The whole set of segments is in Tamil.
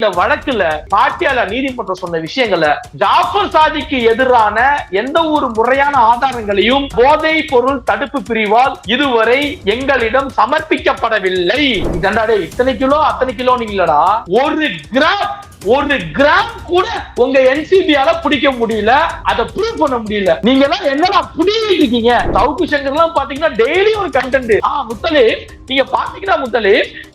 இந்த வழக்குல பாட்டியாலா நீதிமன்றம் சொன்ன விஷயங்களை ஜாஃபர் சாதிக்கு எதிரான எந்த ஒரு முறையான ஆதாரங்களையும் போதை பொருள் தடுப்பு பிரிவால் இதுவரை எங்களிடம் சமர்ப்பிக்கப்படவில்லை. இத்தனை கிலோ அத்தனை கிலோ நீங்களடா, ஒரு கிராம் கூட உங்க என்சிபியால பிடிக்க முடியல, அதை ப்ரூவ் பண்ண முடியல. நீங்க எல்லாம் என்னடா புடிங்கிட்டு இருக்கீங்க? சவுக்கு சங்கர் எல்லாம் பாத்தீங்கன்னா டெய்லி ஒரு கண்டென்ட். முத்தலி நீங்க பாத்தீங்கன்னா முத்தலி,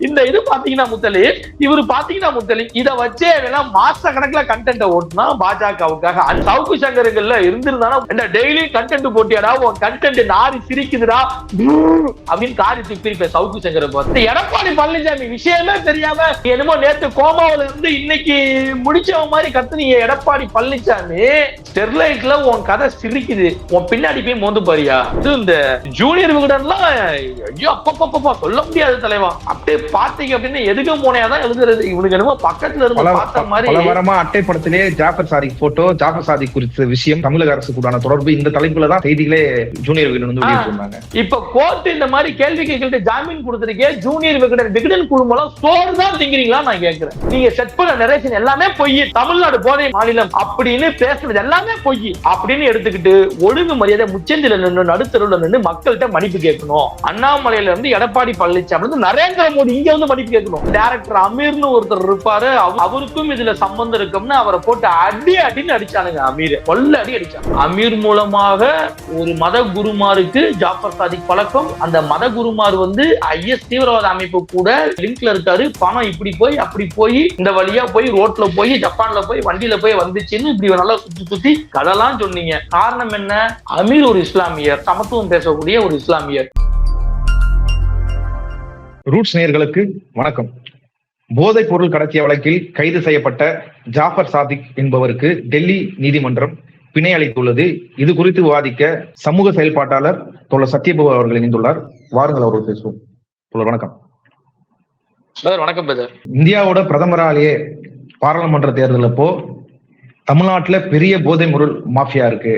இந்த இது பாத்தீங்கன்னா முத்தலி, இவரு பாத்தீங்கன்னா முத்தலி, இத வச்சே எல்லாம் மாச கணக்குல கண்டென்ட் ஓட்டுனா பாஜகவுக்காக. அந்த சவுக்கு சங்கருங்கள்ல இருந்திருந்தானா இந்த டெய்லி கண்டென்ட் போட்டியாடா, உன் கண்டென்ட் நாரி சிரிக்குதுடா அப்படின்னு காரியத்துக்கு பிரிப்பேன் சவுக்கு சங்கரை பார்த்து. எடப்பாடி பழனிசாமி விஷயமே தெரியாம என்னமோ நேத்து கோமாவில இருந்து இன்னைக்கு முடிச்சவன் மாதிரி கத்துனீங்க. எடப்பாடி பழனிசாமி ஸ்டெர்லைட்ல உன் கதை சிரிக்குது, உன் பின்னாடி போய் மோந்து பாரியா. இந்த ஜூனியர் விகடன்லாம் ஐயோ அப்பப்பா சொல்ல முடியாது தலைவா. அப்படியே பாத்தீங்க அப்படின்னு எதுக்கு போனையாதான் எழுதுறது. இவனுக்கு என்னமோ பக்கத்துல இருந்து பார்த்த மாதிரி பலவரமா அட்டைப்படத்திலே ஜாஃபர் சாதிக் போட்டோ, ஜாஃபர் சாதிக் குறித்த விஷயம், தமிழக அரசு கூடான தொடர்பு, இந்த தலைப்புல தான் செய்திகளே ஜூனியர் விகடன் வந்து வெளியிட்டிருந்தாங்க. இப்ப கோர்ட் இந்த மாதிரி கேள்வி கேட்கிட்டு ஜாமீன் கொடுத்திருக்கே, ஜூனியர் விகடன் குழுமம் சோறு தான் திங்கிறீங்களா நான் கேட்கிறேன். நீங்க செட் பண்ண நிறைய எல்லாமே பொய், தமிழ்நாடு போதை மாநிலம் அப்படின்னு பேசுறது எல்லாமே பொய் அப்படின்னு எடுத்துக்கிட்டு ஒழுங்கு மரியாதை முச்சந்தில நின்று நடுத்தருல நின்று மக்கள்கிட்ட மன்னிப்பு கேட்கணும். அண்ணாமலையில இருந்து எடப்பாடி பழனிசாமி இருந்து நரேந்திர மோடி இங்க வந்து மன்னிப்பு கேட்கணும். டைரக்டர் அமீர்னு ஒருத்தர் இருப்பாரு, அவருக்கும் இதுல சம்பந்தம் இருக்கும்னு அவரை போட்டு அடின்னு அடிச்சானுங்க. அமீர் கொல்ல அடிச்சாங்க. அமீர் மூலமாக ஒரு மத குருமாருக்கு ஜாஃபர் சாதிக் பழக்கம். அந்த மத குருமார் வந்து ஐஎஸ் தீவிரவாத அமைப்பு கூட லிங்க்ல இருக்காரு. பணம் இப்படி போய் அப்படி போய் இந்த வழியா போய் ரோட்ல போய் ஜப்பான்ல போய் வண்டியில போய் வந்துச்சுன்னு இப்படி நல்லா சுத்தி கதெல்லாம் சொன்னீங்க. காரணம் என்ன? அமீர் ஒரு இஸ்லாமியர், சமத்துவம் பேசக்கூடிய ஒரு இஸ்லாமியர். ரூட்ஸ் நேயர்களுக்கு வணக்கம். போதைப் பொருள் கடத்திய வழக்கில் கைது செய்யப்பட்ட ஜாஃபர் சாதிக் என்பவருக்கு டெல்லி நீதிமன்றம் பிணை அளித்துள்ளது. இது குறித்து விவாதிக்க சமூக செயல்பாட்டாளர் தோழர் சத்யபாபு அவர்கள் இணைந்துள்ளார். வாருங்கள் அவர்கள் பேசுவோம். தோழர் வணக்கம். வணக்கம். இந்தியாவோட பிரதமராலேயே பாராளுமன்ற தேர்தல் அப்போ தமிழ்நாட்டுல பெரிய போதை பொருள் மாஃபியா இருக்கு,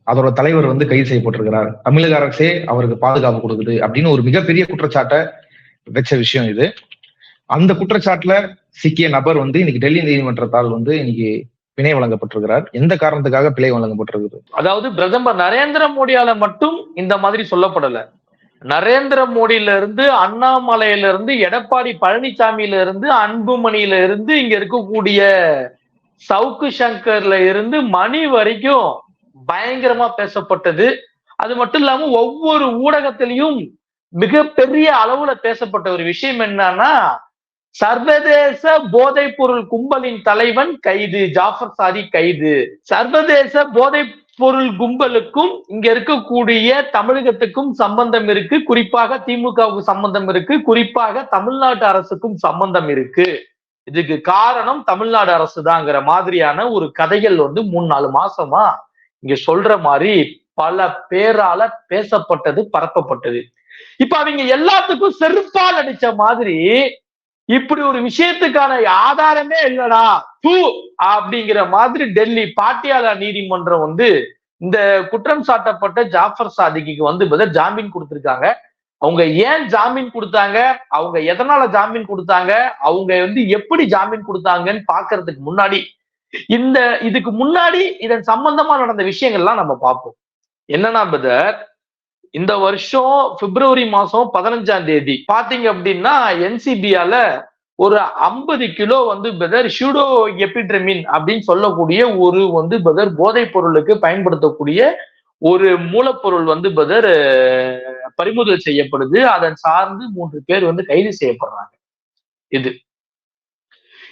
அதோட தலைவர் வந்து கைது செய்யப்பட்டிருக்கிறார், தமிழக அரசே அவருக்கு பாதுகாப்பு கொடுக்குது அப்படின்னு ஒரு மிகப்பெரிய குற்றச்சாட்டை வச்ச விஷயம் இது. அந்த குற்றச்சாட்டுல சிக்கிய நபர் வந்து இன்னைக்கு டெல்லி நீதிமன்றத்தால் வந்து இன்னைக்கு பிணை வழங்கப்பட்டிருக்கிறார். எந்த காரணத்துக்காக பிணை வழங்கப்பட்டிருக்குது? அதாவது பிரதமர் நரேந்திர மோடியால மட்டும் இந்த மாதிரி சொல்லப்படல. நரேந்திர மோடியில இருந்து, அண்ணாமலையில இருந்து, எடப்பாடி பழனிசாமியில இருந்து, அன்புமணியில இருந்து, இங்க இருக்கக்கூடிய சவுக்கு சங்கர்ல இருந்து மணி வரைக்கும் பயங்கரமா பேசப்பட்டது. அது மட்டும் இல்லாம ஒவ்வொரு ஊடகத்திலையும் மிகப்பெரிய அளவுல பேசப்பட்ட ஒரு விஷயம் என்னன்னா, சர்வதேச போதைப் பொருள் கும்பலின் தலைவன் கைது, ஜாஃபர் சாதிக் கைது. சர்வதேச போதை பொருள் கும்பலுக்கும் இங்க இருக்கக்கூடிய தமிழகத்துக்கும் சம்பந்தம் இருக்கு, குறிப்பாக திமுகவுக்கு சம்பந்தம் இருக்கு, குறிப்பாக தமிழ்நாட்டு அரசுக்கும் சம்பந்தம் இருக்கு. இதுக்கு காரணம் தமிழ்நாடு அரசு தாங்கிற மாதிரியான ஒரு கதைகள் வந்து 3-4 மாசமா இங்க சொல்ற மாதிரி பல பேரால பேசப்பட்டது, பரப்பப்பட்டது. இப்ப அவங்க எல்லாத்துக்கும் செருப்பால் அடிச்ச மாதிரி இப்படி ஒரு விஷயத்துக்கான ஆதாரமே இல்லடா அப்படிங்கிற மாதிரி டெல்லி பாட்டியாலா நீதிமன்றம் வந்து இந்த குற்றம் சாட்டப்பட்ட ஜாஃபர் சாதிக்கு வந்து ஜாமீன் கொடுத்திருக்காங்க. அவங்க ஏன் ஜாமீன் கொடுத்தாங்க, அவங்க எதனால ஜாமீன் கொடுத்தாங்க, அவங்க வந்து எப்படி ஜாமீன் கொடுத்தாங்கன்னு பாக்குறதுக்கு முன்னாடி இதுக்கு முன்னாடி இதன் சம்பந்தமா நடந்த விஷயங்கள்லாம் நம்ம பார்ப்போம். என்னன்னா பிரதர், இந்த வருஷம் பிப்ரவரி மாசம் 15ஆம் தேதி பாத்தீங்க அப்படின்னா என்சிபியால ஒரு 50 கிலோ வந்து பிரதர் ஷூடோ எபிட்ரமின் அப்படின்னு சொல்லக்கூடிய ஒரு வந்து பிரதர் போதைப் பொருளுக்கு பயன்படுத்தக்கூடிய ஒரு மூலப்பொருள் வந்து பிரதர் பறிமுதல் செய்யப்படுது. அதன் சார்ந்து 3 பேர் வந்து கைது செய்யப்படுறாங்க.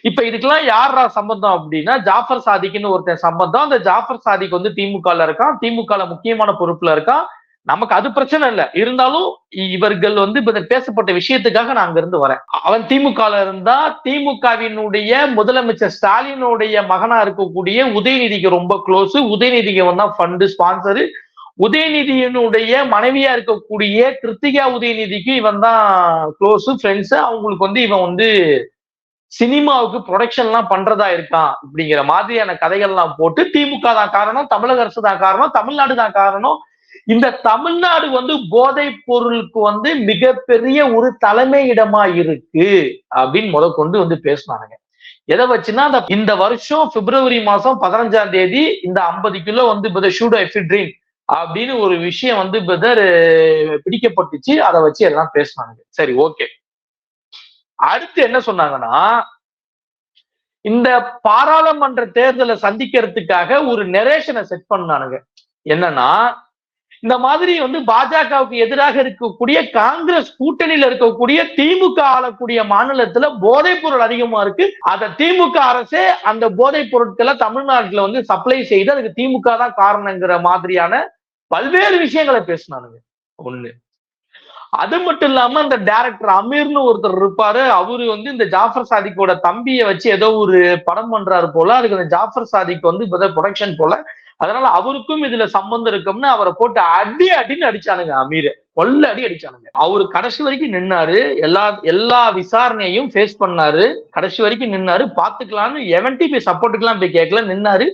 இப்ப இதுக்கெல்லாம் யாரா சம்பந்தம் அப்படின்னா ஜாஃபர் சாதிக்னு ஒருத்தன் சம்பந்தம். அந்த ஜாஃபர் சாதிக் வந்து திமுகல இருக்கான், திமுகல முக்கியமான பொறுப்புல இருக்கான். நமக்கு அது பிரச்சனை இல்லை. இருந்தாலும் இவர்கள் வந்து பேசப்பட்ட விஷயத்துக்காக நான் அங்க இருந்து வரேன். அவன் திமுகல இருந்தா திமுகவினுடைய முதலமைச்சர் ஸ்டாலினுடைய மகனா இருக்கக்கூடிய உதயநிதிக்கு ரொம்ப க்ளோஸ். உதயநிதிக்கு வந்தா ஃபண்டு ஸ்பான்சரு. உதயநிதியினுடைய மனைவியா இருக்கக்கூடிய கிருத்திகா உதயநிதிக்கு இவன் தான் க்ளோஸ் ஃப்ரெண்ட்ஸ். அவங்களுக்கு வந்து இவன் வந்து சினிமாவுக்கு ப்ரொடக்ஷன் எல்லாம் பண்றதா இருக்கான் அப்படிங்கிற மாதிரியான கதைகள்லாம் போட்டு திமுக தான் காரணம், தமிழக அரசு தான் காரணம், தமிழ்நாடு தான் காரணம். இந்த தமிழ்நாடு வந்து போதைப் பொருளுக்கு வந்து மிகப்பெரிய ஒரு தலைமை இடமா இருக்கு அப்படின்னு கொண்டு வந்து பேசினாங்க. எதை வச்சுன்னா இந்த வருஷம் பிப்ரவரி மாசம் 15ஆம் தேதி இந்த 50 கிலோ வந்து ஷூடோ எஃபிட்ரின் அப்படின்னு ஒரு விஷயம் வந்து பிடிக்கப்பட்டுச்சு. அதை வச்சு எல்லாம் பேசினாங்க. சரி, ஓகே. அடுத்து என்ன சொன்னாங்கன்னா, இந்த பாராளுமன்ற தேர்தலை சந்திக்கிறதுக்காக ஒரு நெரேஷனை செட் பண்ணானுங்க. என்னன்னா, இந்த மாதிரி வந்து பாஜகவுக்கு எதிராக இருக்கக்கூடிய காங்கிரஸ் கூட்டணியில இருக்கக்கூடிய திமுக ஆளக்கூடிய மாநிலத்துல போதைப் பொருள் அதிகமா இருக்கு. அத திமுக அரசே அந்த போதைப் பொருட்களை தமிழ்நாட்டுல வந்து சப்ளை செய்து அதுக்கு திமுக தான் காரணங்கிற மாதிரியான பல்வேறு விஷயங்களை பேசினானுங்க. ஒண்ணு. அது மட்டும் இல்லாம இந்த டைரக்டர் அமீர்னு ஒருத்தர் இருப்பாரு. அவரு வந்து இந்த ஜாஃபர் சாதிக்கோட தம்பியை வச்சு ஏதோ ஒரு படம் பண்றாரு போல. அதுக்கு அந்த ஜாஃபர் சாதிக் வந்து ப்ரொடக்ஷன் போல. அதனால அவருக்கும் இதுல சம்பந்தம் இருக்கும்னு அவரை போட்டு அடின்னு அடிச்சானுங்க. அமீர் கொல்ல அடிச்சானுங்க. அவரு கடைசி வரைக்கும் நின்னாரு. எல்லா விசாரணையையும் ஃபேஸ் பண்ணாரு. கடைசி வரைக்கும் நின்னாரு. பாத்துக்கலாம்னு எவன்டி போய் சப்போர்ட்டுக்கெல்லாம் போய் கேட்கல, நின்னாரு.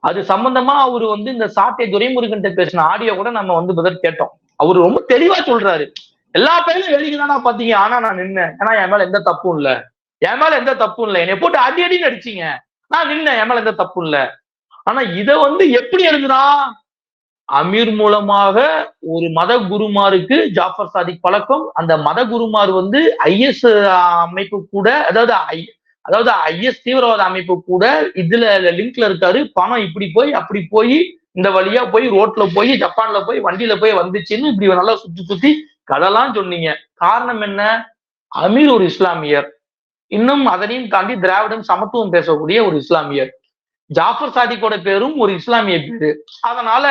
அது சம்பந்தமா அவரு வந்து இந்த சாட்டை துரைமுருகன் பேசின ஆடியோ கூட நம்ம வந்து கேட்டோம். அவரு ரொம்ப தெளிவா சொல்றாரு. எல்லா பையனும் வேடிக்கை தானா பாத்தீங்க, ஆனா நான் நின்னேன். ஏன்னா என் மேல எந்த தப்பும் இல்ல, என்னை போட்டு அடின்னு அடிச்சீங்க, நான் நின்னேன், என் மேல எந்த தப்பும் இல்ல. ஆனா இத வந்து எப்படி எழுதுனா, அமீர் மூலமாக ஒரு மத குருமாருக்கு ஜாஃபர் சாதிக் பழக்கம். அந்த மத குருமார் வந்து IS அமைப்பு கூட, அதாவது IS தீவிரவாத அமைப்பு கூட இதுல லிங்க்ல இருக்காரு. பணம் இப்படி போய் அப்படி போய் இந்த வழியா போய் ரோட்ல போய் ஜப்பான்ல போய் வண்டியில போய் வந்துச்சுன்னு இப்படி நல்லா சுத்தி கதெல்லாம் சொன்னீங்க. காரணம் என்ன? அமீர் ஒரு இஸ்லாமியர், இன்னும் அதனையும் தாண்டி திராவிடம் சமத்துவம் பேசக்கூடிய ஒரு இஸ்லாமியர். ஜாஃபர் சாதிக்கோட பேரும் ஒரு இஸ்லாமிய பேரு. அதனால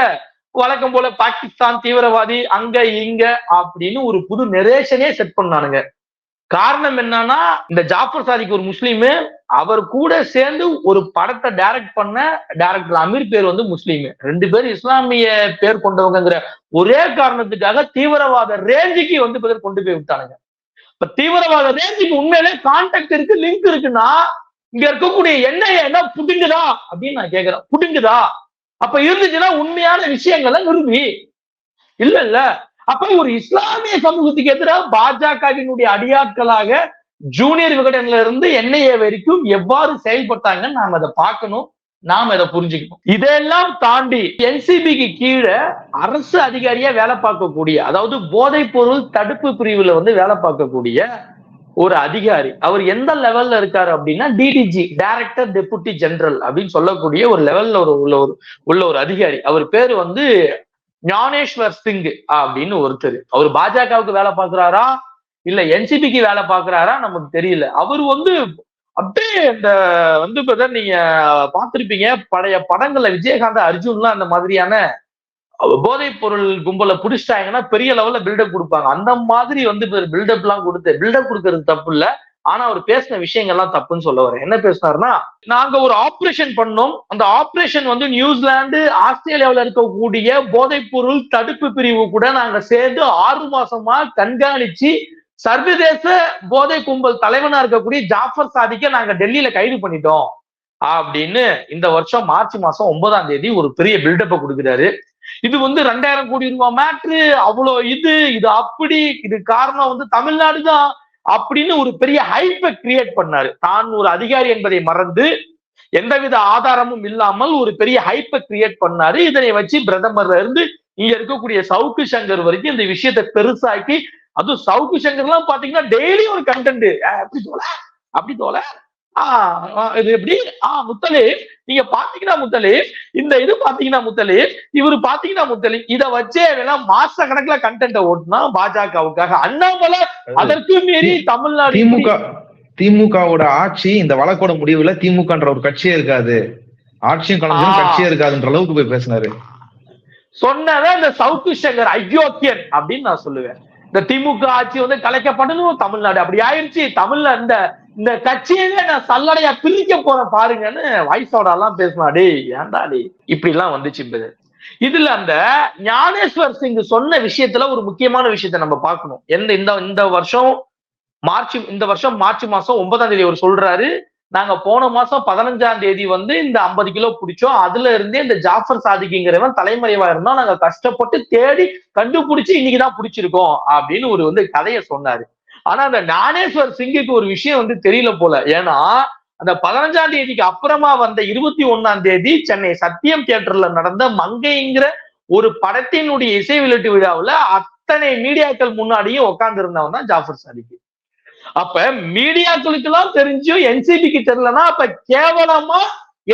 வழக்கம் போல பாகிஸ்தான் தீவிரவாதி அங்க இங்க அப்படின்னு ஒரு புது நெரேஷனே செட் பண்ணானுங்க. காரணம் என்னன்னா, இந்த ஜாஃபர் சாதிக் ஒரு முஸ்லீமு, அவர் கூட சேர்ந்து ஒரு படத்தை டைரக்ட் பண்ண டைரக்டர் அமீர் பேர் வந்து முஸ்லீமு. 2 பேரும் இஸ்லாமிய பேர் கொண்டவங்கிற ஒரே காரணத்துக்காக தீவிரவாத ரேஞ்சுக்கு வந்து கொண்டு போய் விட்டானுங்க. இப்ப தீவிரவாத ரேஞ்சுக்கு உண்மையிலே கான்டாக்ட் இருக்கு, லிங்க் இருக்குன்னா இங்க இருக்கக்கூடிய என்ன புடுங்குதா அப்படின்னு நான் கேட்கிறேன். புடுங்குதா? அப்ப இருந்துச்சுன்னா உண்மையான விஷயங்களை நிரூபி. இல்ல அப்ப ஒரு இஸ்லாமிய சமூகத்துக்கு எதிராக பாஜகவினுடைய அடியாட்களாக ஜூனியர் விகடன்ல இருந்து NIA வரைக்கும் எவ்வாறு செயல்பட்டாங்கன்னு நாம அதை பார்க்கணும், நாம இதை புரிஞ்சுக்கணும். இதெல்லாம் தாண்டி NCBக்கு கீழே அரசு அதிகாரியா வேலை பார்க்கக்கூடிய, அதாவது போதைப் பொருள் தடுப்பு பிரிவுல வந்து வேலை பார்க்கக்கூடிய ஒரு அதிகாரி, அவர் எந்த லெவல்ல இருக்காரு அப்படின்னா DDG, டைரக்டர் டெபுட்டி ஜெனரல் அப்படின்னு சொல்லக்கூடிய ஒரு லெவல்ல உள்ள ஒரு அதிகாரி. அவர் பேரு வந்து ஞானேஸ்வர் சிங் அப்படின்னு ஒருத்தர். அவர் பாஜகவுக்கு வேலை பார்க்கிறாரா இல்ல NCBக்கு வேலை பார்க்கிறாரா நமக்கு தெரியல. அவர் வந்து அப்படியே இந்த வந்து நீங்க பார்த்திருப்பீங்க பழைய படங்கள்ல விஜயகாந்த் அர்ஜுன்லாம் அந்த மாதிரியான போதைப் பொருள் கும்பலை புடிச்சிட்டாங்கன்னா பெரிய லெவல்ல பில்டப் கொடுப்பாங்க. அந்த மாதிரி வந்து பில்டப் எல்லாம் பில்டப் கொடுக்கறது தப்பு இல்ல. ஆனா அவர் பேசின விஷயங்கள்லாம் தப்புன்னு சொல்ல வரேன். என்ன பேசினாருன்னா, நாங்க ஒரு ஆபரேஷன் பண்ணோம். அந்த ஆபரேஷன் வந்து நியூசிலாந்து ஆஸ்திரேலியாவில் இருக்கக்கூடிய போதைப் பொருள் தடுப்பு பிரிவு கூட நாங்க சேர்ந்து 6 மாசமா கண்காணிச்சு சர்வதேச போதை கும்பல் தலைவனா இருக்கக்கூடிய ஜாஃபர் சாதிக்க நாங்க டெல்லியில கைது பண்ணிட்டோம் அப்படின்னு இந்த வருஷம் மார்ச் மாசம் 9ஆம் தேதி ஒரு பெரிய பில்டப்பை கொடுக்குறாரு. இது வந்து 2000 கோடி ரூபாய் மேட்ரு, அவ்வளோ இது அப்படி, இது காரணம் வந்து தமிழ்நாடு தான் அப்படின்னு ஒரு பெரிய ஹைப்பை கிரியேட் பண்ணாரு. தான் ஒரு அதிகாரி என்பதை மறந்து எந்தவித ஆதாரமும் இல்லாமல் ஒரு பெரிய ஹைப்பை கிரியேட் பண்ணாரு. இதனை வச்சு பிரதமர்ல இருந்து இங்க இருக்கக்கூடிய சவுக்கு சங்கர் வரைக்கும் இந்த விஷயத்தை பெருசாக்கி, அதுவும் சவுக்கு சங்கர் எல்லாம் பாத்தீங்கன்னா டெய்லி ஒரு கண்டென்ட், அப்படி தோல இது எப்படி முத்தலீப், நீங்க பாத்தீங்கன்னா முத்தலீப், இந்த இது பாத்தீங்கன்னா முத்தலீப், இவரு பாத்தீங்கன்னா முத்தலீப், இதை வச்சே வேணா மாச கணக்குல கண்டென்ட் ஓட்டுனா பாஜகவுக்காக. அண்ணாமலை அதற்கு மீறி தமிழ்நாடு திமுகவோட ஆட்சி இந்த வழக்கோட முடிவுல திமுகன்ற ஒரு கட்சியே இருக்காது, ஆட்சியும் கலந்து கட்சியே இருக்காதுன்ற அளவுக்கு போய் பேசினாரு. சொன்னதான் இந்த சவுக்கு சங்கர் அயோக்கியன் அப்படின்னு நான் சொல்லுவேன். இந்த திமுக ஆட்சி வந்து கலைக்கப்படணும், தமிழ்நாடு அப்படி ஆயிடுச்சு, தமிழ்ல இந்த கட்சியில நான் சல்லடையா பிரிக்க போறேன் பாருங்கன்னு வாய்ஸோட எல்லாம் பேசினாடி. ஏன்டாடி இப்படி எல்லாம் வந்துச்சு. இதுல அந்த ஞானேஸ்வர் சிங் சொன்ன விஷயத்துல ஒரு முக்கியமான விஷயத்த நம்ம பார்க்கணும். இந்த வருஷம் மார்ச் மாசம் 9ஆம் தேதி அவர் சொல்றாரு, நாங்க போன மாசம் 15ஆம் தேதி வந்து இந்த 50 கிலோ பிடிச்சோம். அதுல இருந்தே இந்த ஜாஃபர் சாதிக்குங்கிறவன் தலைமறைவா இருந்தா நாங்க கஷ்டப்பட்டு தேடி கண்டுபிடிச்சு இன்னைக்குதான் பிடிச்சிருக்கோம் அப்படின்னு ஒரு கதையை சொன்னாரு. ஆனா அந்த ஞானேஸ்வர் சிங்குக்கு ஒரு விஷயம் தெரியல போல. ஏன்னா அந்த 15ஆம் தேதிக்கு அப்புறமா வந்த 21ஆம் தேதி சென்னை சத்தியம் தியேட்டர்ல நடந்த மங்கைங்கிற ஒரு படத்தினுடைய இசை வெளியீட்டு விழாவுல அத்தனை மீடியாக்கள் முன்னாடியும் உட்கார்ந்து இருந்தவன் தான் ஜாஃபர் சாதிக். அப்ப மீடியாக்களுக்கு எல்லாம் தெரிஞ்சும் என்சிபிக்கு தெரியலன்னா அப்ப கேவலமா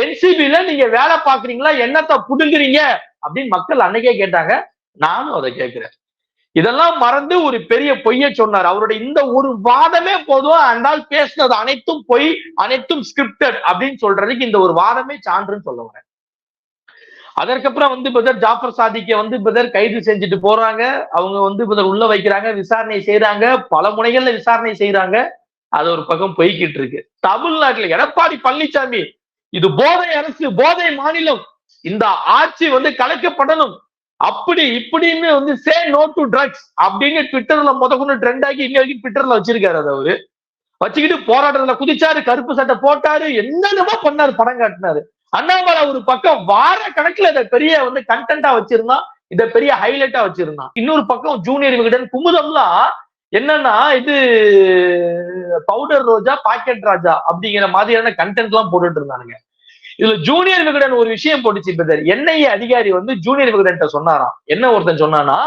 என்சிபில நீங்க வேலை பாக்குறீங்களா, என்னத்தை புடுங்குறீங்க அப்படின்னு மக்கள் அன்னைக்கே கேட்டாங்க. நானும் அதை கேட்கிறேன். இதெல்லாம் மறந்து ஒரு பெரிய பொய்ய சொன்னார். அவருடைய இந்த ஒரு வாதமே போதும், அந்த பேசினது அனைத்தும் பொய், அனைத்தும் ஸ்கிரிப்டட் அப்படின்னு சொல்றதுக்கு இந்த ஒரு வாதமே சான்றுன்னு சொல்ல வரேன். அதற்கப்புறம் வந்து ஜாஃபர் சாதிக்கை வந்து கைது செஞ்சுட்டு போறாங்க. அவங்க வந்து உள்ள வைக்கிறாங்க, விசாரணை செய்யறாங்க, பல முனைகள்ல விசாரணை செய்யறாங்க. அது ஒரு பக்கம் போய்கிட்டு இருக்கு. தமிழ்நாட்டுல எடப்பாடி பழனிசாமி இது போதை அரசு, போதை மாநிலம், இந்த ஆட்சி வந்து கலைக்கப்படணும் அப்படி இப்படின்னு வந்து சே நோ டு ட்ரக்ஸ் அப்படின்னு ட்விட்டர்ல முதற்கொண்டு ட்ரெண்ட் ஆகி இன்ன வரைக்கும் ட்விட்டர்ல வச்சிருக்காரு. அது அவரு வச்சுக்கிட்டு போராட்டத்துல குதிச்சாரு, கருப்பு சட்டை போட்டாரு, என்னென்னமோ பண்ணாரு, படம் காட்டினாரு. அண்ணாமலை ஒரு பக்கம் வார கணக்குல இதை பெரிய வந்து கண்டென்ட்டா வச்சிருந்தான், இதை பெரிய ஹைலைட்டா வச்சிருந்தான். இன்னொரு பக்கம் ஜூனியர் விகடன் குமுதம்லாம் என்னன்னா இது பவுடர் ரோஜா பாக்கெட் ராஜா அப்படிங்கிற மாதிரியான கண்டென்ட் எல்லாம் போட்டுட்டு இருந்தானுங்க. இதுல ஜூனியர் விகடன் ஒரு விஷயம் போட்டுச்சு பிரதர். என்ஐஏ அதிகாரி வந்து ஜூனியர் விகடன் சொன்னாராம். என்ன ஒருத்தன் சொன்னானா,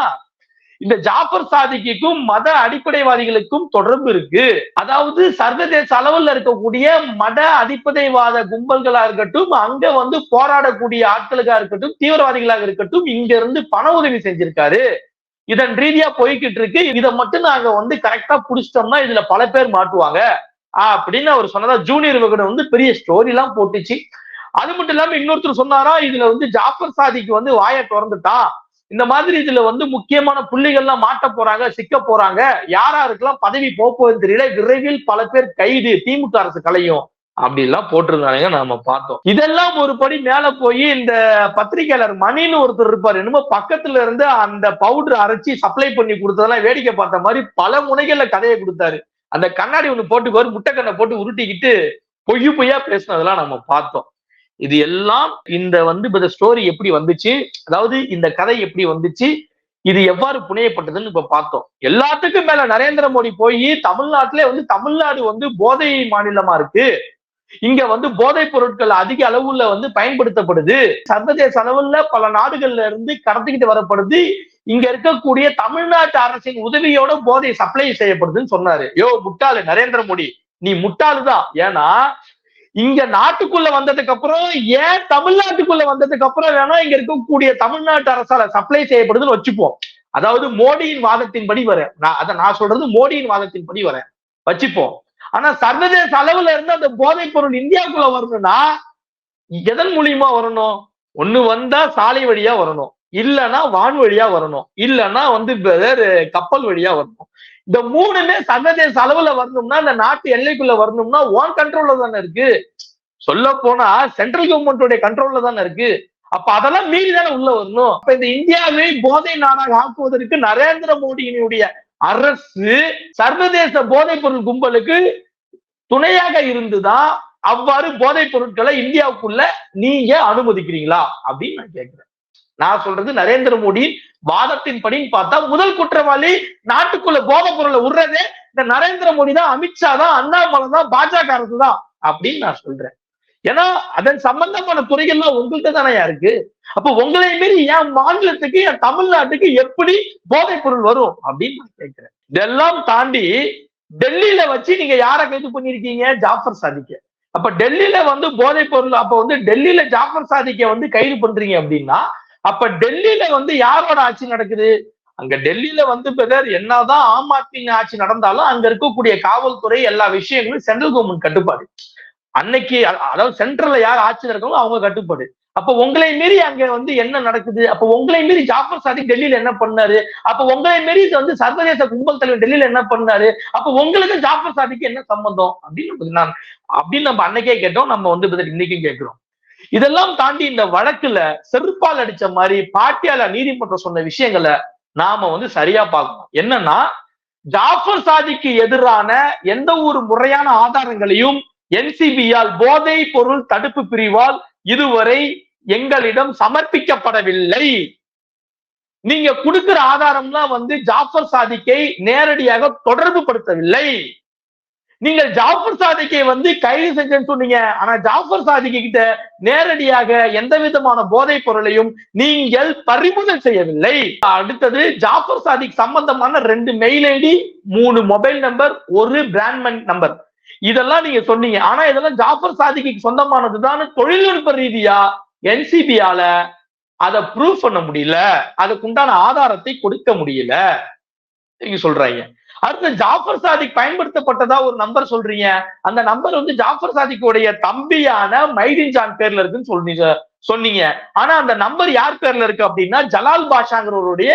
இந்த ஜாஃபர் சாதிக்கும் மத அடிப்படைவாதிகளுக்கும் தொடர்பு இருக்கு. அதாவது சர்வதேச அளவில் இருக்கக்கூடிய மத அடிப்படைவாத கும்பல்களா இருக்கட்டும், அங்க வந்து போராடக்கூடிய ஆட்களுக்கா இருக்கட்டும், தீவிரவாதிகளாக இருக்கட்டும், இங்க இருந்து பண உதவி செஞ்சிருக்காரு. இதன் ரீதியா போய்கிட்டு இருக்கு. இதை மட்டும் நாங்க வந்து கரெக்டா புடிச்சிட்டோம்னா இதுல பல பேர் மாட்டுவாங்க அப்படின்னு அவர் சொன்னதா ஜூனியர் விகடன் வந்து பெரிய ஸ்டோரி எல்லாம் போட்டுச்சு. அது மட்டும் இல்லாம இன்னொருத்தர் சொன்னாரா, இதுல வந்து ஜாஃபர் சாதிக்கு வந்து வாயை திறந்துட்டான், இந்த மாதிரி இதுல வந்து முக்கியமான புள்ளிகள்லாம் மாட்ட போறாங்க, சிக்க போறாங்க, யாராருக்கெல்லாம் பதவி போகுதுன்னு தெரியல, விரைவில் பல பேர் கைது, திமுக அரசு கலையும் அப்படி எல்லாம் போட்டிருந்தாங்க. நாம பார்த்தோம். இதெல்லாம் ஒரு படி மேல போய் இந்த பத்திரிகையாளர் மணின்னு ஒருத்தர் இருப்பாரு, என்னமோ பக்கத்துல இருந்து அந்த பவுடர் அரைச்சி சப்ளை பண்ணி கொடுத்ததெல்லாம் வேடிக்கை பார்த்த மாதிரி பல முனைகள்ல கதையை கொடுத்தாரு. அந்த கண்ணாடி ஒண்ணு போட்டுக்குவாரு, முட்டைக்கண்ணை போட்டு உருட்டிக்கிட்டு பொய்யா பேசினதெல்லாம் நம்ம பார்த்தோம். இது எல்லாம் இந்த வந்து ஸ்டோரி எப்படி வந்துச்சு, அதாவது இந்த கதை எப்படி வந்துச்சு, இது எவ்வாறு புனையப்பட்டதுன்னு இப்ப பார்த்தோம். எல்லாத்துக்கும் மேல நரேந்திர மோடி போய் தமிழ்நாட்டிலே வந்து தமிழ்நாடு வந்து போதை மாநிலமா இருக்கு, இங்க வந்து போதைப் பொருட்கள் அதிக அளவுல வந்து பயன்படுத்தப்படுது, சர்வதேச அளவுல பல நாடுகள்ல இருந்து கடத்திக்கிட்டு வரப்படுது, இங்க இருக்கக்கூடிய தமிழ்நாட்டு அரசின் உதவியோட போதை சப்ளை செய்யப்படுதுன்னு சொன்னாரு. யோ முட்டாளு நரேந்திர மோடி, நீ முட்டாளுதான். ஏன்னா இங்க நாட்டுக்குள்ள வந்ததுக்கு அப்புறம், ஏன் தமிழ்நாட்டுக்குள்ள வந்ததுக்கு அப்புறம் வேணா இங்க இருக்கக்கூடிய தமிழ்நாட்டு அரசால சப்ளை செய்யப்படுதுன்னு வச்சுப்போம். அதாவது மோடியின் வாதத்தின்படி வரேன், நான் சொல்றது மோடியின் வாதத்தின்படி வரேன் வச்சுப்போம். ஆனா சர்வதேச அளவுல இருந்து அந்த போதைப் பொருள் இந்தியாவுக்குள்ள வரணும்னா எதன் மூலியமா வரணும்? ஒண்ணு வந்தா சாலை வழியா வரணும், இல்லைன்னா வான் வழியா வரணும், இல்லைன்னா வந்து கப்பல் வழியா வரணும். இந்த மூணுமே சர்வதேச அளவுல வரணும்னா, இந்த நாட்டு எல்லைக்குள்ள வரணும்னா ஓன் கண்ட்ரோல்ல தானே இருக்கு. சொல்ல போனா சென்ட்ரல் கவர்மெண்டோட கண்ட்ரோல்ல தானே இருக்கு. அப்ப அதெல்லாம் மீறி தானே உள்ள வரணும். அப்ப இந்த இந்தியாவை போதை நாடாக ஆக்குவதற்கு நரேந்திர மோடியினுடைய அரசு சர்வதேச போதைப் பொருள் கும்பலுக்கு துணையாக இருந்துதான் அவ்வாறு போதைப் பொருட்களை இந்தியாவுக்குள்ள நீங்க அனுமதிக்கிறீங்களா அப்படின்னு நான் கேட்கிறேன். நான் சொல்றது நரேந்திர மோடி வாதத்தின்படி பார்த்தா முதல் குற்றவாளி நாட்டுக்குள்ள போதைப் பொருளை விடுறதே இந்த நரேந்திர மோடி தான், அமித்ஷா தான், அண்ணாமலை தான், பாஜக அரசு தான் அப்படின்னு நான் சொல்றேன். ஏன்னா அதன் சம்பந்தமான துறைகள்லாம் உங்கள்கிட்ட தானே இருக்கு. அப்ப உங்களை மீறி என் மாநிலத்துக்கு, என் தமிழ்நாட்டுக்கு எப்படி போதைப் பொருள் வரும் அப்படின்னு நான் கேட்கிறேன். இதெல்லாம் தாண்டி டெல்லியில வச்சு நீங்க யாரை கைது பண்ணிருக்கீங்க? ஜாஃபர் சாதிக்க. அப்ப டெல்லியில வந்து போதைப் பொருள், அப்ப வந்து டெல்லியில ஜாஃபர் சாதிக்க வந்து கைது பண்றீங்க அப்படின்னா அப்ப டெல்லியில வந்து யாரோட ஆட்சி நடக்குது? அங்க டெல்லியில வந்து என்னதான் ஆம் ஆத்மி ஆட்சி நடந்தாலும் அங்க இருக்கக்கூடிய காவல்துறை எல்லா விஷயங்களும் சென்ட்ரல் கவர்மெண்ட் கட்டுப்பாடு. அன்னைக்கு அதாவது சென்ட்ரல்ல யார் ஆட்சியில் இருக்காங்களோ அவங்க கட்டுப்பாடு. அப்ப உங்களை மீறி அங்க வந்து என்ன நடக்குது? அப்ப உங்களை மீறி ஜாஃபர் சாதிக் டெல்லியில என்ன பண்ணாரு? அப்ப உங்களை மீறி வந்து சர்வதேச கும்பல் தலைவர் டெல்லியில என்ன பண்ணாரு? அப்ப உங்களுக்கு ஜாஃபர் சாதிக்கு என்ன சம்பந்தம் அப்படின்னு நம்ம அன்னைக்கே கேட்டோம், நம்ம வந்து இன்னைக்கும் கேட்கிறோம். இதெல்லாம் தாண்டி இந்த வழக்குல செருப்பால் அடிச்ச மாதிரி பாட்டியால நீதிமன்றம் சொன்ன விஷயங்களை நாம வந்து சரியா பார்க்கணும். என்னன்னா ஜாஃபர் சாதிக்கு எதிரான எந்த ஒரு முறையான ஆதாரங்களையும் என்சிபியால், போதை பொருள் தடுப்பு பிரிவால் இதுவரை எங்களிடம் சமர்ப்பிக்கப்படவில்லை. நீங்க கொடுக்கிற ஆதாரம்லாம் வந்து ஜாஃபர் சாதிக்கை நேரடியாக தொடர்பு படுத்தவில்லை. நீங்கள் ஜாஃபர் சாதிக்கை வந்து கைது செஞ்சேன்னு சொன்னீங்க. ஆனா ஜாஃபர் சாதிக்கு கிட்ட நேரடியாக எந்த விதமான போதைப் பொருளையும் நீங்கள் பறிமுதல் செய்யவில்லை. அடுத்தது ஜாஃபர் சாதிக் சம்பந்தமான 2 mail ID, 3 mobile number, 1 brand number, இதெல்லாம் நீங்க சொன்னீங்க. ஆனா இதெல்லாம் ஜாஃபர் சாதிக்கு சொந்தமானதுதான் தொழில்நுட்ப ரீதியா என்சிபியால அதை ப்ரூவ் பண்ண முடியல, அதுக்குண்டான ஆதாரத்தை கொடுக்க முடியல நீங்க சொல்றீங்க. அடுத்து ஜாஃபர் சாதிக் பயன்படுத்தப்பட்டதா ஒரு நம்பர் சொல்றீங்க. அந்த நம்பர் வந்து ஜாஃபர் சாதிக்குடைய தம்பியான மைதீன் ஜான் பேர்ல இருக்குன்னு சொன்னீங்க. ஆனா அந்த நம்பர் யார் பேர்ல இருக்கு அப்படின்னா ஜலால் பாஷாங்கிறவருடைய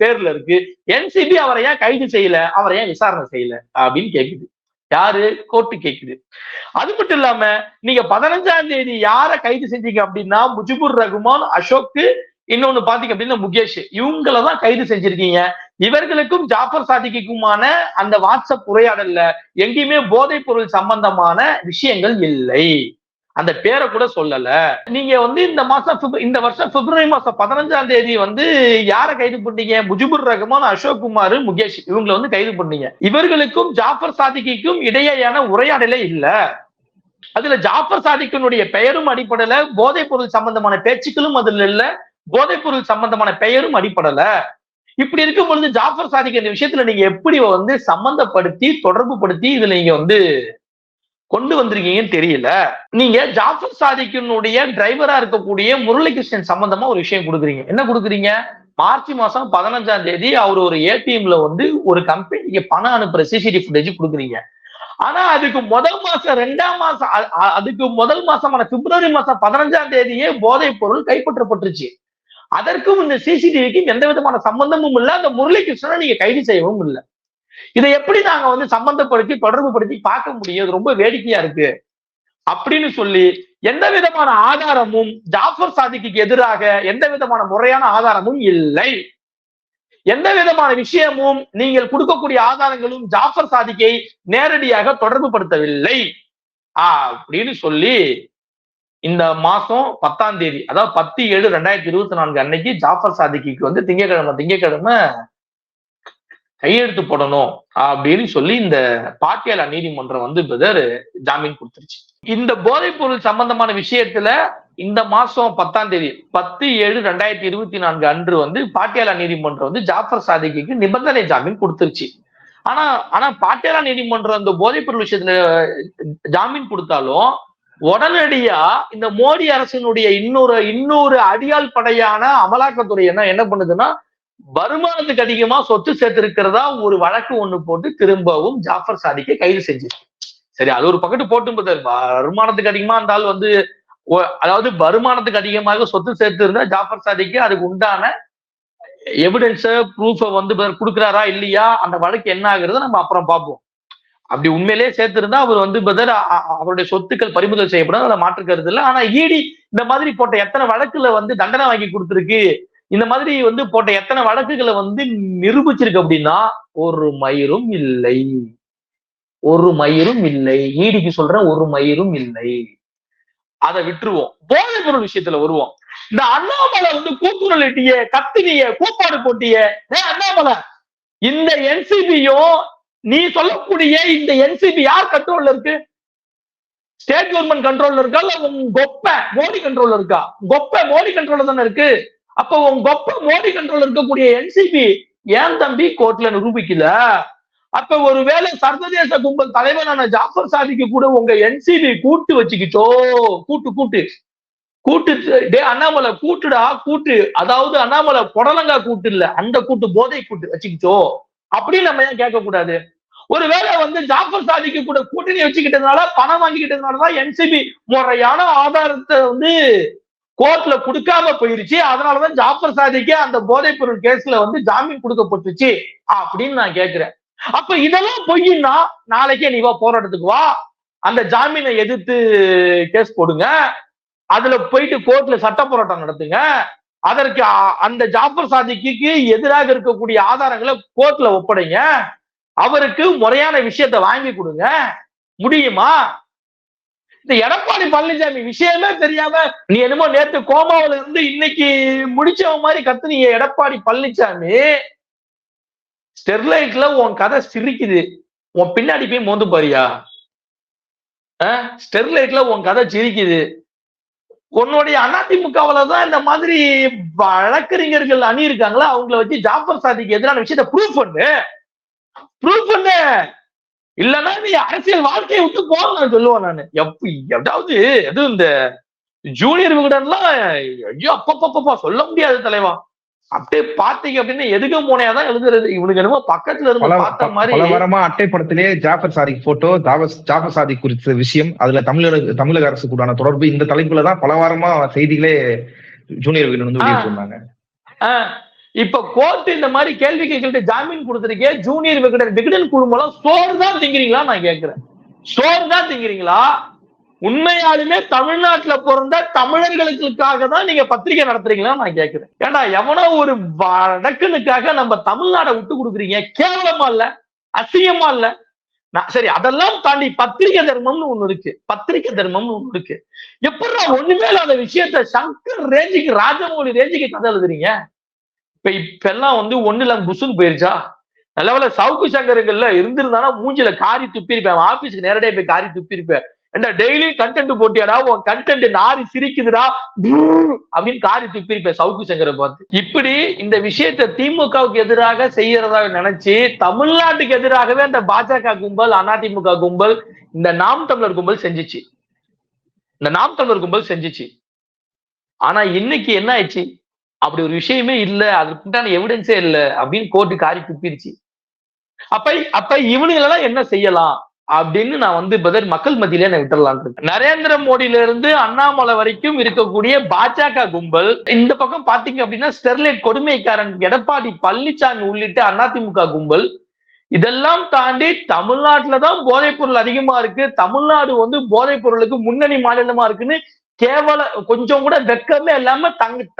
பேர்ல இருக்கு. என்சிபி அவரை ஏன் கைது செய்யல, அவரை ஏன் விசாரணை செய்யல அப்படின்னு கேக்குது. யாரு? கோர்ட்டு கேக்குது. அது மட்டும் இல்லாம நீங்க 15ஆம் தேதி யார கைது செஞ்சீங்க அப்படின்னா முஜிபுர் ரகுமான், அசோக், இன்னொன்னு பாத்தீங்க அப்படின்னா முகேஷ், இவங்களதான் கைது செஞ்சிருக்கீங்க. இவர்களுக்கும் ஜாஃபர் சாதிக்குமான அந்த வாட்ஸ்அப் உரையாடல்ல எங்கேயுமே போதைப் பொருள் சம்பந்தமான விஷயங்கள் இல்லை. அந்த பேரை கூட சொல்லல. நீங்க வந்து இந்த வருஷம் பிப்ரவரி மாசம் 15ஆம் தேதி வந்து யாரை கைது பண்ணீங்க? முஜிபுர் ரஹ்மான், அசோக் குமார், முகேஷ், இவங்களை வந்து கைது பண்ணீங்க. இவர்களுக்கும் ஜாஃபர் சாதிக்கும் இடையேயான உரையாடலே இல்ல. அதுல ஜாஃபர் சாதிக்கினுடைய பெயரும் அடிப்படல, போதைப் பொருள் சம்பந்தமான பேச்சுக்களும் அதுல இல்ல, போதைப் பொருள் சம்பந்தமான பெயரும் அடிப்படல. இப்படி இருக்கும் பொழுது ஜாஃபர் சாதிக் இந்த விஷயத்துல நீங்க எப்படி வந்து சம்பந்தப்படுத்தி தொடர்பு படுத்தி இதுல நீங்க வந்து கொண்டு வந்திருக்கீங்கன்னு தெரியல. நீங்க ஜாஃபர் சாதிக்கினுடைய டிரைவரா இருக்கக்கூடிய முரளிகிருஷ்ணன் சம்பந்தமா ஒரு விஷயம் கொடுக்குறீங்க. என்ன கொடுக்குறீங்க? மார்ச் மாசம் 15ஆம் தேதி அவர் ஒரு ஏடிஎம்ல வந்து ஒரு கம்பெனிக்கு பணம் அனுப்புற சிசிடிவி ஃபுட்டேஜ் கொடுக்குறீங்க. ஆனா அதுக்கு முதல் மாசமான பிப்ரவரி மாசம் 15ஆம் தேதியே போதைப் பொருள் கைப்பற்றப்பட்டுருச்சு. அதற்கும் இந்த சிசிடிவிக்கும் எந்த விதமான சம்பந்தமும் இல்ல. அந்த முரளிகிருஷ்ணனை நீங்க கைது செய்யவும் இல்லை. இதை எப்படி நாங்க வந்து சம்பந்தப்படுத்தி தொடர்பு படுத்தி பார்க்க முடியும்? ரொம்ப வேடிக்கையா இருக்கு அப்படின்னு சொல்லி எந்த விதமான ஆதாரமும் ஜாஃபர் சாதிக்கு எதிராக எந்த விதமான முறையான ஆதாரமும் இல்லை. எந்த விதமான விஷயமும் நீங்கள் கொடுக்கக்கூடிய ஆதாரங்களும் ஜாஃபர் சாதிக்கை நேரடியாக தொடர்பு படுத்தவில்லை அப்படின்னு சொல்லி இந்த மாசம் 10ஆம் தேதி, அதாவது 10/7/2024 அன்னைக்கு ஜாஃபர் சாதிக்கு வந்து திங்கட்கிழமை கையெழுத்து போடணும் அப்படின்னு சொல்லி இந்த பாட்டியாலா நீதிமன்றம் வந்து ஜாமீன் கொடுத்துருச்சு. இந்த போதைப் பொருள் சம்பந்தமான விஷயத்துல இந்த மாசம் 10ஆம் தேதி 10/7/2024 அன்று வந்து பாட்டியாலா நீதிமன்றம் வந்து ஜாஃபர் சாதிக்கு நிபந்தனை ஜாமீன் கொடுத்துருச்சு. ஆனா பாட்டியாலா நீதிமன்றம் அந்த போதைப் பொருள் விஷயத்துல ஜாமீன் கொடுத்தாலும் உடனடியா இந்த மோடி அரசினுடைய இன்னொரு அடியாள் படையான அமலாக்கத்துறை என்ன பண்ணுதுன்னா, வருமானத்துக்கு அதிகமா சொத்து சேர்த்திருக்கிறதா ஒரு வழக்கு ஒண்ணு போட்டு திரும்பவும் ஜாஃபர் சாதிக்கை கைது செஞ்சிருக்கு. சரி, அது ஒரு பக்கத்து போட்டு வருமானத்துக்கு அதிகமா இருந்தால் வந்து, அதாவது வருமானத்துக்கு அதிகமாக சொத்து சேர்த்து இருந்தா ஜாஃபர் சாதிக்கு அதுக்கு உண்டான எவிடன்ஸ ப்ரூஃப வந்து கொடுக்குறாரா இல்லையா, அந்த வழக்கு என்ன ஆகுறத நம்ம அப்புறம் பார்ப்போம். அப்படி உண்மையிலேயே சேர்த்திருந்தா அவர் வந்து அவருடைய சொத்துக்கள் பறிமுதல் செய்யப்படும், அதை மாற்று கருத்து இல்லை. ஆனா இடி இந்த மாதிரி போட்ட எத்தனை வழக்குல வந்து தண்டனை வாங்கி கொடுத்துருக்கு, இந்த மாதிரி வந்து போட்ட எத்தனை வழக்குகளை வந்து நிரூபிச்சிருக்கு அப்படின்னா ஒரு மயிரும் இல்லை. ஈடிக்கு சொல்றேன், ஒரு மயிரும் இல்லை. அதை விட்டுருவோம். போதைப் பொருள் விஷயத்துல வருவோம். இந்த அண்ணாமலை வந்து கூக்குரலிட்டிய, கத்தினிய, கூப்பாடு போட்டிய, அண்ணாமலை, இந்த என்சிபியும் நீ சொல்லக்கூடிய இந்த என்சிபி யார் கண்ட்ரோல்ல இருக்கு? ஸ்டேட் கவர்மெண்ட் கண்ட்ரோல்ல இருக்கா இல்ல உங்க கொப்ப மோடி கண்ட்ரோல்ல இருக்கா? கொப்ப மோடி கண்ட்ரோல்ல தானே இருக்கு. அப்ப உங்க கொப்ப மோடி கண்ட்ரோல்ல இருக்கக்கூடிய என்சிபி ஏன் தம்பி கோர்ட்ல நிரூபிக்கல? அப்ப ஒருவேளை சர்வதேச கும்பல் தலைவரான ஜாஃபர் சாதிக்கு கூட உங்க என்சிபி கூட்டு வச்சுக்கிச்சோ, கூட்டு டே அண்ணாமலை கூட்டுடா, கூட்டு, அதாவது அண்ணாமலை புடலங்கா கூட்டு இல்ல, அந்த கூட்டு போதை கூட்டு வச்சுக்கிச்சோ அப்படின்னு நம்ம ஏன் கேட்க கூடாது? ஒருவேளை வந்து ஜாஃபர் சாதிக்கு கூட கூட்டணி வச்சுக்கிட்டதுனால, பணம் வாங்கிக்கிட்டதுனாலதான் என்சிபி முறையான ஆதாரத்தை வந்து கோர்ட்ல கொடுக்காம போயிருச்சு. அதனாலதான் ஜாஃபர் சாதிக்கு அந்த போதைப் பொருள் கேஸ்ல வந்து ஜாமீன் கொடுக்கப்பட்டுச்சு அப்படின்னு நான் கேட்கிறேன். அப்ப இதெல்லாம் பொய்னா நாளைக்கே நீ வா, போராட்டத்துக்கு வா, அந்த ஜாமீனை எதிர்த்து கேஸ் போடுங்க, அதுல போயிட்டு கோர்ட்ல சட்ட போராட்டம் நடத்துங்க, அதற்கு அந்த ஜாஃபர் சாதிக்கு எதிராக இருக்கக்கூடிய ஆதாரங்களை கோர்ட்ல ஒப்படைங்க, அவருக்கு முறையான விஷயத்தை வாங்கி கொடுங்க. முடியுமா? இந்த எடப்பாடி பழனிசாமி விஷயமே தெரியாம நீ என்னமோ நேத்து கோமாவில இருந்து இன்னைக்கு முடிச்சவன் மாதிரி கத்துனீங்க. எடப்பாடி பழனிசாமி, ஸ்டெர்லைட்ல உன் கதை சிரிக்குது, உன் பின்னாடி போய் மோந்து பாரியா? ஸ்டெர்லைட்ல உன் கதை சிரிக்குது. உன்னுடைய அதிமுகவுல தான் இந்த மாதிரி வழக்கறிஞர்கள் அணி இருக்காங்களா, அவங்கள வச்சு ஜாஃபர் சாதிக்கு எதிரான விஷயத்த ப்ரூவ் பண்ணு. இல்லன்னா நீ அரசியல் வாழ்க்கையை விட்டு போன்னு நான் சொல்லுவேன் நானு. எதாவது எதுவும் இந்த ஜூனியர் விகடன்லாம் ஐயோ அப்பப்பா சொல்ல முடியாது தலைவா. அப்படியே பாத்தீங்க அப்படின்னா எதுக்க மோனையாதான் எழுதுறது. இவனுக்கு என்னமோ பக்கத்துல இருந்து பார்த்த மாதிரி. பல வாரமா அட்டை படத்திலே ஜாஃபர் சாதிக் போட்டோ, ஜாஃபர் சாதிக் குறித்த விஷயம், அதுல தமிழக அரசு கூடான தொடர்பு, இந்த தலைப்புலதான் பல வாரமா செய்திகளே ஜூனியர் விகடன் வந்து வெளியிட்டிருந்தாங்க. இப்ப கோர்ட் இந்த மாதிரி கேள்வி கேட்கிட்டு ஜாமீன் கொடுத்திருக்கே, ஜூனியர் விகடன் குழுமம் சோறு தான் திங்கிறீங்களா நான் கேட்கிறேன். சோறு தான் திங்கிறீங்களா? உண்மையாலுமே தமிழ்நாட்டுல பிறந்த தமிழர்களுக்காக தான் நீங்க பத்திரிகை நடத்துறீங்களா நான் கேட்கிறேன். ஏண்டா எவனோ ஒரு வடக்கனுக்காக நம்ம தமிழ்நாடை விட்டு கொடுக்குறீங்க. கேவலமா இல்ல? அசிங்கமா இல்ல? சரி, அதெல்லாம் தாண்டி பத்திரிகை தர்மம்னு ஒண்ணு இருக்கு. எப்படி ஒண்ணுமே இல்லாத விஷயத்த சங்கர் ரேஞ்சுக்கு, ராஜமௌழி ரேஞ்சுக்கு கதை எழுதுறீங்க. இப்ப எல்லாம் வந்து ஒண்ணுல புசுன்னு போயிருச்சா? நல்லவேளை சவுக்கு சங்கரங்கள்ல இருந்திருந்தானா மூஞ்சில காரி துப்பிருப்பேன். ஆபீஸ்க்கு நேரடியா போய் காரி துப்பிருப்பேன். டெய்லி கண்டென்ட் போட்டியாடா, உன் கண்டென்ட் நாரி சிரிக்குதுடா அப்படின்னு காரி துப்பிருப்பேன் சவுக்கு சங்கரை பார்த்து. இப்படி இந்த விஷயத்த திமுகவுக்கு எதிராக செய்யறதாக நினைச்சு தமிழ்நாட்டுக்கு எதிராகவே அந்த பாஜக கும்பல், அதிமுக கும்பல், இந்த நாம் தமிழர் கும்பல் செஞ்சிச்சு. ஆனா இன்னைக்கு என்ன ஆயிடுச்சு? அப்படி ஒரு விஷயமே இல்ல, அதுக்குண்டான எவிடன்ஸே இல்ல அப்படின்னு கோர்ட்டு காரி துப்பிருச்சு. அப்ப இவனுங்களெல்லாம் என்ன செய்யலாம் அப்படின்னு நான் வந்து மக்கள் மத்தியிலே நான் விட்டுறலாம் இருக்கேன். நரேந்திர மோடியில இருந்து அண்ணாமலை வரைக்கும் இருக்கக்கூடிய பாஜக கும்பல், இந்த பக்கம் பாத்தீங்க அப்படின்னா ஸ்டெர்லைட் கொடுமைக்காரன் எடப்பாடி பழனிசாமி உள்ளிட்ட அதிமுக கும்பல், இதெல்லாம் தாண்டி தமிழ்நாட்டுலதான் போதைப் பொருள் அதிகமா இருக்கு, தமிழ்நாடு வந்து போதைப் பொருளுக்கு முன்னணி மாநிலமா இருக்குன்னு கொஞ்சம் கூட வெக்கமே இல்லாம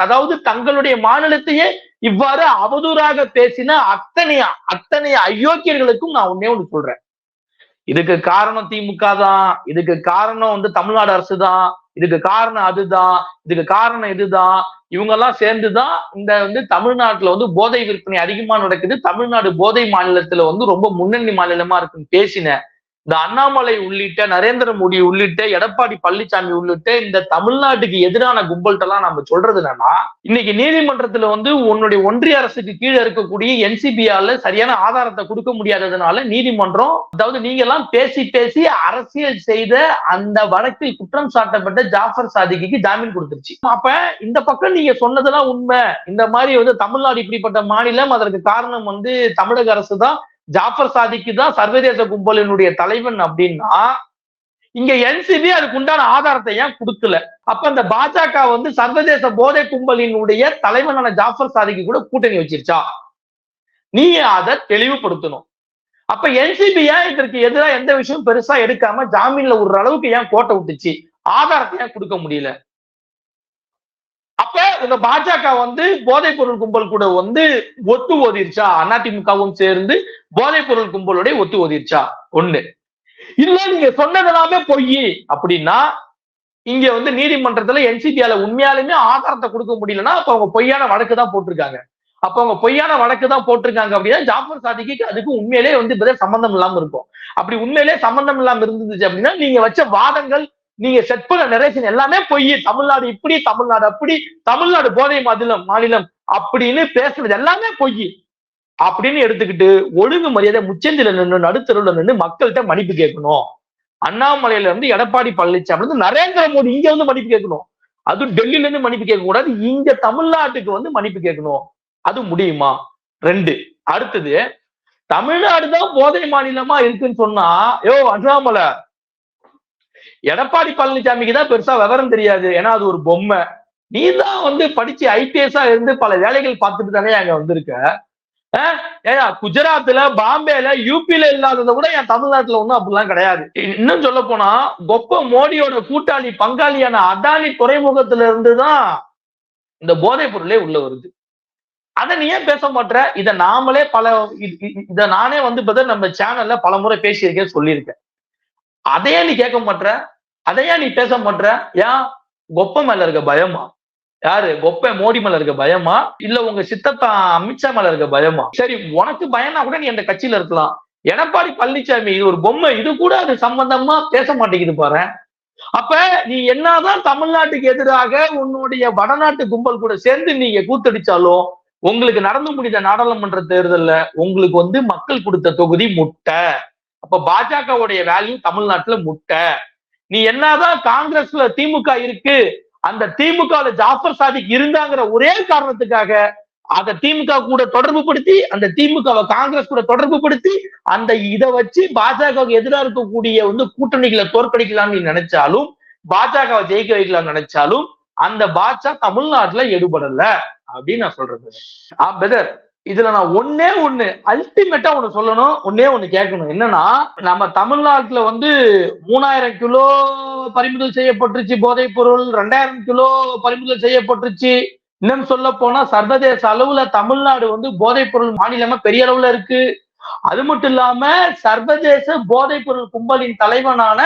அதாவது தங்களுடைய மாநிலத்தையே இவ்வாறு அவதூறாக பேசின அத்தனை அயோக்கியர்களுக்கும் நான் ஒன்னே ஒண்ணு சொல்றேன். இதுக்கு காரணம் திமுக தான், இதுக்கு காரணம் வந்து தமிழ்நாடு அரசு தான், இதுக்கு காரணம் அதுதான், இதுக்கு காரணம் இதுதான். இவங்க எல்லாம் சேர்ந்துதான் இந்த வந்து தமிழ்நாட்டுல வந்து போதை விற்பனை அதிகமா நடக்குது, தமிழ்நாடு போதை மாநிலத்துல வந்து ரொம்ப முன்னணி மாநிலமா இருக்குன்னு பேசின இந்த அண்ணாமலை உள்ளிட்ட, நரேந்திர மோடி உள்ளிட்ட, எடப்பாடி பழனிசாமி உள்ளிட்ட இந்த தமிழ்நாட்டுக்கு எதிரான கும்பல்கிட்ட எல்லாம் நம்ம சொல்றது என்னன்னா, இன்னைக்கு நீதிமன்றத்துல வந்து உன்னுடைய ஒன்றிய அரசுக்கு கீழே இருக்கக்கூடிய என்சிபியால சரியான ஆதாரத்தை கொடுக்க முடியாததுனால நீதிமன்றம், அதாவது நீங்க எல்லாம் பேசி அரசியல் செய்த அந்த வழக்கில் குற்றம் சாட்டப்பட்ட ஜாஃபர் சாதிக்கு ஜாமீன் கொடுத்துருச்சு. அப்ப இந்த பக்கம் நீங்க சொன்னதெல்லாம் உண்மை, இந்த மாதிரி வந்து தமிழ்நாடு இப்படிப்பட்ட மாநிலம், அதற்கு காரணம் வந்து தமிழக அரசு தான், ஜாஃபர் சாதிக்கு தான் சர்வதேச கும்பலினுடைய தலைவன் அப்படின்னா, இங்க என்சிபி அதுக்கு உண்டான ஆதாரத்தை ஏன் கொடுக்கல? அப்ப அந்த பாஜக வந்து சர்வதேச போதை கும்பலினுடைய தலைவனான ஜாஃபர் சாதிக்கு கூட கூட்டணி வச்சிருச்சா? நீங்க அதை தெளிவுபடுத்தணும். அப்ப என்சிபி ஏன் இதற்கு எதிராக எந்த விஷயம் பெருசா எடுக்காம ஜாமீன்ல ஒரு அளவுக்கு ஏன் கோட்டை விட்டுச்சு? ஆதாரத்தை ஏன் கொடுக்க முடியல? அப்ப உங்க பாஜக வந்து போதைப் பொருள் கும்பல் கூட வந்து ஒத்து ஓதிருச்சா? அதிமுகவும் சேர்ந்து போதைப் பொருள் கும்பலோட ஒத்து ஓதிருச்சா? ஒண்ணு. இல்ல நீங்க சொன்னதெல்லாமே பொய் அப்படின்னா, இங்க வந்து நீதிமன்றத்துல என்சிபியால உண்மையாலுமே ஆதாரத்தை கொடுக்க முடியலன்னா, அப்ப அவங்க பொய்யான வழக்கு தான் போட்டிருக்காங்க. அப்படின்னா ஜாஃபர் சாதிக்கு அதுக்கு உண்மையிலே வந்து சம்பந்தம் இல்லாம இருக்கும். அப்படி உண்மையிலே சம்பந்தம் இல்லாம இருந்துச்சு அப்படின்னா, நீங்க வச்ச வாதங்கள், நீங்க செட் பண்ண நரேஷன் எல்லாமே பொய். தமிழ்நாடு இப்படி, தமிழ்நாடு அப்படி, தமிழ்நாடு போதை மாநிலம் அப்படின்னு பேசுறது எல்லாமே பொய் அப்படின்னு எடுத்துக்கிட்டு ஒழுங்கு மரியாதை முச்சந்தில நின்று, நடுத்தருவில் நின்று மக்கள்கிட்ட மன்னிப்பு கேட்கணும். அண்ணாமலையில இருந்து எடப்பாடி பழனிசாமி இருந்து நரேந்திர மோடி இங்க வந்து மன்னிப்பு கேட்கணும். அது டெல்லியில இருந்து மன்னிப்பு கேட்க கூடாது, இங்க தமிழ்நாட்டுக்கு வந்து மன்னிப்பு கேட்கணும். அது முடியுமா? 2. அடுத்தது, தமிழ்நாடுதான் போதை மாநிலமா இருக்குன்னு சொன்னா, அண்ணாமலை, எடப்பாடி பழனிசாமிக்கு தான் பெருசா விவரம் தெரியாது, ஏன்னா அது ஒரு பொம்மை. நீ தான் வந்து படிச்சு ஐபிஎஸ்ஆ இருந்து பல வேலைகள் பார்த்துட்டு தானே அங்க வந்திருக்க. குஜராத்ல, பாம்பேல, யூபில இல்லாததை கூட என் தமிழ்நாட்டுல ஒண்ணும் அப்படிலாம் கிடையாது. இன்னும் சொல்ல போனா கொப்ப மோடியோட கூட்டாளி பங்காளியான அதானி துறைமுகத்துல இருந்துதான் இந்த போதைப் பொருளே உள்ள வருது. அதை நீ ஏன் பேச மாட்ட? இதை நாமளே இதை நானே வந்து நம்ம சேனல்ல பல முறை பேசியிருக்கேன், சொல்லியிருக்கேன். அதையே நீ கேட்க மாட்ட, அதையா நீ பேச மாட்ட? ஏன்? கொப்ப மேல இருக்க பயமா? யாரு? கொப்ப மோடி மேல இருக்க பயமா? இல்ல உங்க சித்தப்பா அமித்ஷா மேல இருக்க பயமா? சரி, உனக்கு பயம்னா கூட நீ அந்த கட்சியில இருக்கலாம். எடப்பாடி பழனிசாமி இது ஒரு பொம்மை, இது கூட அது சம்பந்தமா பேச மாட்டேங்குது பாரு. அப்ப நீ என்னதான் தமிழ்நாட்டுக்கு எதிராக உன்னுடைய வடநாட்டு கும்பல் கூட சேர்ந்து நீங்க கூத்தடிச்சாலும் உங்களுக்கு நடந்து முடிந்த நாடாளுமன்ற தேர்தல்ல உங்களுக்கு மக்கள் கொடுத்த தொகுதி முட்டை. அப்ப பாஜகவுடைய வேல்யூ தமிழ்நாட்டுல முட்டை. நீ என்னதான் காங்கிரஸ்ல திமுக இருக்கு, அந்த திமுக ஜாஃபர் சாதிக் இருந்தாங்கிற ஒரே காரணத்துக்காக அதை திமுக கூட தொடர்பு படுத்தி, அந்த திமுகவை காங்கிரஸ் கூட தொடர்பு படுத்தி, அந்த இதை வச்சு பாஜகவுக்கு எதிராக இருக்கக்கூடிய கூட்டணிகளை தோற்கடிக்கலாம்னு நீ நினைச்சாலும், பாஜகவை ஜெயிக்க வைக்கலாம்னு நினைச்சாலும் அந்த பாஜக தமிழ்நாட்டுல எடுபடல அப்படின்னு நான் சொல்றது. பெதர், இதுல நான் ஒன்னே ஒண்ணு அல்டிமேட்டா ஒண்ணு சொல்லணும், ஒன்னே ஒண்ணு கேட்கணும். என்னன்னா, நம்ம தமிழ்நாட்டுல 3000 கிலோ பறிமுதல் செய்யப்பட்டுருச்சு போதைப் பொருள், 2000 கிலோ பறிமுதல் செய்யப்பட்டுருச்சு. இன்னும் சொல்ல போனா சர்வதேச அளவுல தமிழ்நாடு போதைப் பொருள் மாநிலமா பெரிய அளவுல இருக்கு. அது மட்டும் இல்லாம சர்வதேச போதைப் பொருள் கும்பலின் தலைவனான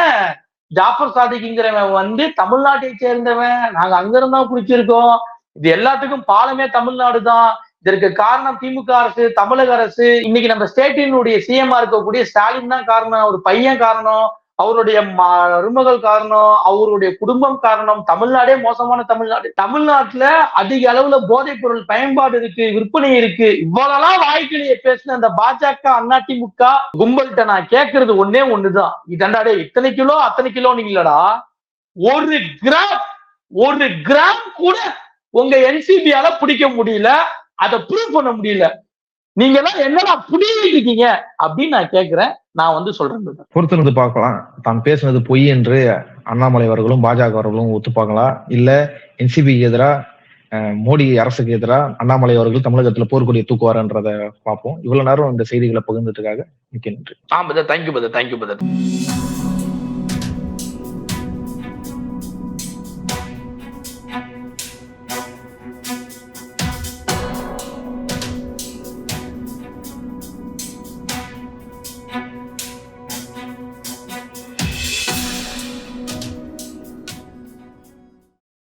ஜாஃபர் சாதிக்ங்கிறவன் தமிழ்நாட்டை சேர்ந்தவன். நாங்க அங்கிருந்தா குடிச்சிருக்கோம். இது எல்லாத்துக்கும் பாலமே தமிழ்நாடு தான். இதற்கு காரணம் திமுக அரசு, தமிழக அரசு. இன்னைக்கு நம்ம ஸ்டேட்டினுடைய சிஎம்ஆ இருக்கக்கூடிய ஸ்டாலின் தான் காரணம். ஒரு பையன் காரணம், அவருடைய மருமகள் காரணம், அவருடைய குடும்பம் காரணம். தமிழ்நாடே மோசமான தமிழ்நாடு. தமிழ்நாட்டுல அதிக அளவுல போதைப் பொருள் பயன்பாடு இருக்கு, விற்பனை இருக்கு. இவ்வளவு வாய்க்கிலேயே பேசின அந்த பாஜக அதிமுக கும்பல்கிட்ட நான் கேட்கறது ஒன்னே ஒண்ணுதான். இதண்டாடே இத்தனை கிலோ அத்தனை கிலோ நீங்களடா, ஒரு கிராம் கூட உங்க என்சிபியால பிடிக்க முடியல, அதை ப்ரூவ் பண்ண முடியல. நீங்க எல்லாம் என்னடா புடிங்கிட்டு இருக்கீங்க அப்படின்னு நான் கேட்கிறேன். நான் சொல்றேன், பொறுத்திருந்து பார்க்கலாம். தான் பேசுனது பொய் என்று அண்ணாமலை அவர்களும் பாஜக அவர்களும் ஒத்துப்பாங்களா, இல்ல என்சிபிக்கு எதிராக மோடி அரசுக்கு எதிராக அண்ணாமலை அவர்கள் தமிழகத்துல போர்க்கொடியை தூக்குவாருன்றத பார்ப்போம். இவ்வளவு நேரம் இந்த செய்திகளை பகிர்ந்ததுக்காக மிக்க நன்றி. தேங்க்யூ பதர்.